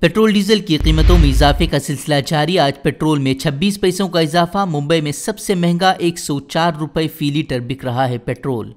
Petrol diesel की कीमतों में इजाफे का सिलसिला जारी। आज पेट्रोल में 26 पैसों का इजाफा। मुंबई में सबसे महंगा 104 रुपये फी लीटर बिक रहा है पेट्रोल।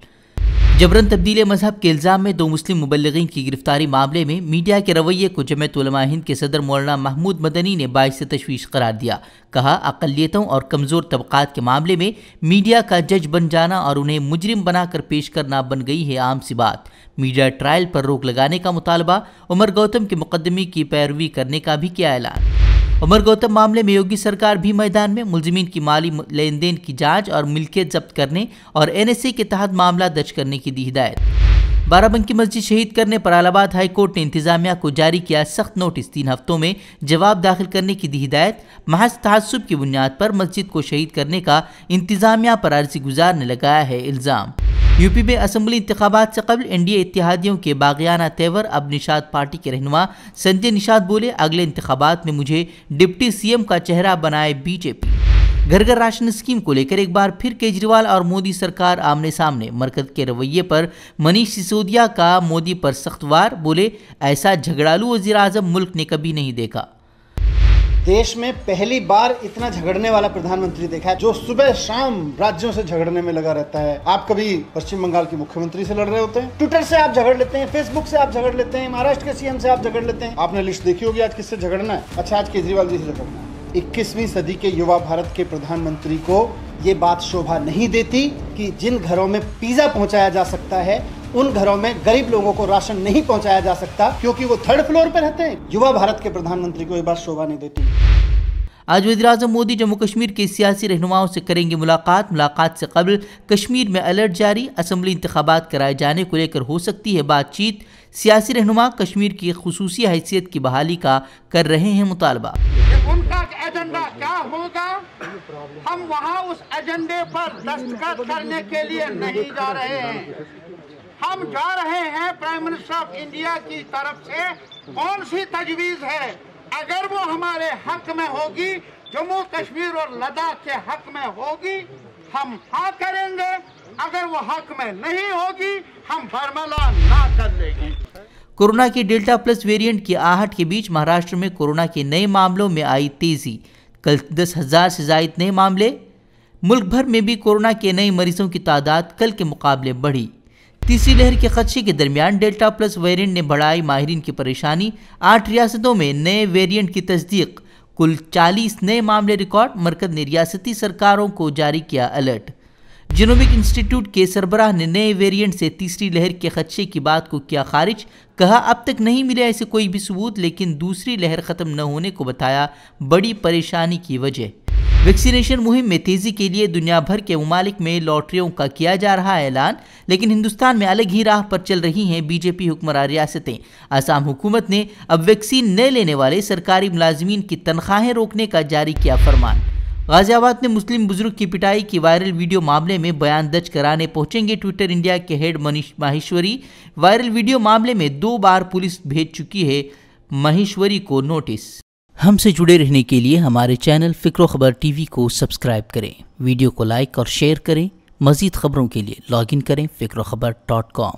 जबरन तब्दील मजहब के इल्ज़ाम में 2 मुस्लिम मुबल्लिगीन की गिरफ्तारी मामले में मीडिया के रवैये को जमीयत उलमा हिंद के सदर मौलाना महमूद मदनी ने बाइस तशवीश करार दिया। कहा, अक़लियतों और कमज़ोर तबक़ात के मामले में मीडिया का जज बन जाना और उन्हें मुजरिम बनाकर पेश करना बन गई है आम सी बात। मीडिया ट्रायल पर रोक लगाने का मुतालबा। उमर गौतम के मुकदमे की पैरवी करने का भी किया ऐलान। उमर गौतम मामले में योगी सरकार भी मैदान में। मुलजिमीन की माली लेन देन की जांच और मिल्कियत जब्त करने और NSA के तहत मामला दर्ज करने की दी हिदायत। बाराबंकी मस्जिद शहीद करने पर इलाहाबाद हाई कोर्ट ने इंतजामिया को जारी किया सख्त नोटिस। 3 हफ्तों में जवाब दाखिल करने की दी हिदायत। महज तहस्सुब की बुनियाद पर मस्जिद को शहीद करने का इंतजामिया पर अर्जी गुजार ने लगाया है इल्ज़ाम। यूपी में असम्बली इंतखाबात से कबल NDA इत्तेहादियों के बागियाना तेवर। अब निशाद पार्टी के रहनुमा संजय निशाद बोले, अगले इंतखाबात में मुझे डिप्टी CM का चेहरा बनाए BJP। घर घर राशन स्कीम को लेकर एक बार फिर केजरीवाल और मोदी सरकार आमने सामने। मरकज के रवैये पर मनीष सिसोदिया का मोदी पर सख्त वार। बोले, ऐसा झगड़ालू वज़ीर आज़म मुल्क ने कभी नहीं देखा। देश में पहली बार इतना झगड़ने वाला प्रधानमंत्री देखा है, जो सुबह शाम राज्यों से झगड़ने में लगा रहता है। आप कभी पश्चिम बंगाल के मुख्यमंत्री से लड़ रहे होते हैं, ट्विटर से आप झगड़ लेते हैं, फेसबुक से आप झगड़ लेते हैं, महाराष्ट्र के CM से आप झगड़ लेते हैं। आपने लिस्ट देखी होगी आज किससे झगड़ना है। अच्छा, आज केजरीवाल जी से झगड़ना है। 21वीं सदी के युवा भारत के प्रधानमंत्री को ये बात शोभा नहीं देती कि जिन घरों में पिज्जा पहुंचाया जा सकता है, उन घरों में गरीब लोगों को राशन नहीं पहुंचाया जा सकता क्योंकि वो 3rd फ्लोर पर रहते हैं। युवा भारत के प्रधानमंत्री को ये बात शोभा नहीं देती। आज वज़ीर-ए-आज़म मोदी जम्मू कश्मीर के सियासी रहनुमाओं से करेंगे मुलाकात से कबल कश्मीर में अलर्ट जारी। असम्बली इंतखाबात कराए जाने को लेकर हो सकती है बातचीत। सियासी रहनुमा कश्मीर की खुसूसी हैसियत की बहाली का कर रहे हैं मुतालबा। उनका एजेंडा क्या होगा, हम वहाँ उस एजेंडे पर दस्तखत करने के लिए नहीं जा रहे हैं। हम जा रहे हैं प्राइम मिनिस्टर ऑफ इंडिया की तरफ से कौन सी तजवीज़ है। अगर वो हमारे हक में होगी, जम्मू कश्मीर और लद्दाख के हक में होगी, हम हाँ करेंगे। अगर वो हक में नहीं होगी, हम बरमला ना कर लेंगे। कोरोना के डेल्टा प्लस वेरिएंट की आहट के बीच महाराष्ट्र में कोरोना के नए मामलों में आई तेजी। कल 10,000 से ज़ायद नए मामले। मुल्क भर में भी कोरोना के नए मरीजों की तादाद कल के मुकाबले बढ़ी। तीसरी लहर के खदशे के दरमियान डेल्टा प्लस वेरिएंट ने बढ़ाई माहिरीन की परेशानी। 8 रियासतों में नए वेरिएंट की तस्दीक। कुल 40 नए मामले रिकॉर्ड। मरकज ने रियासती सरकारों को जारी किया अलर्ट। जीनोमिक इंस्टीट्यूट के सरबराह ने नए वेरिएंट से तीसरी लहर के खदशे की बात को किया खारिज। कहा, अब तक नहीं मिले ऐसे कोई भी सबूत, लेकिन दूसरी लहर ख़त्म न होने को बताया बड़ी परेशानी की वजह। वैक्सीनेशन मुहिम में तेज़ी के लिए दुनिया भर के ममालिक में लॉटरियों का किया जा रहा है ऐलान, लेकिन हिंदुस्तान में अलग ही राह पर चल रही हैं BJP हुक्मरान रियासतें। आसाम हुकूमत ने अब वैक्सीन न लेने वाले सरकारी मुलाजिमीन की तनख्वाहें रोकने का जारी किया फरमान। गाजियाबाद में मुस्लिम बुजुर्ग की पिटाई की वायरल वीडियो मामले में बयान दर्ज कराने पहुंचेंगे ट्विटर इंडिया के head Manish Maheshwari. Viral video मामले में 2 बार पुलिस भेज चुकी है माहेश्वरी को नोटिस। हमसे जुड़े रहने के लिए हमारे चैनल फ़िक्र ख़बर TV को सब्सक्राइब करें, वीडियो को लाइक और शेयर करें। मज़ीद खबरों के लिए लॉगिन करें ficrokhbar.com।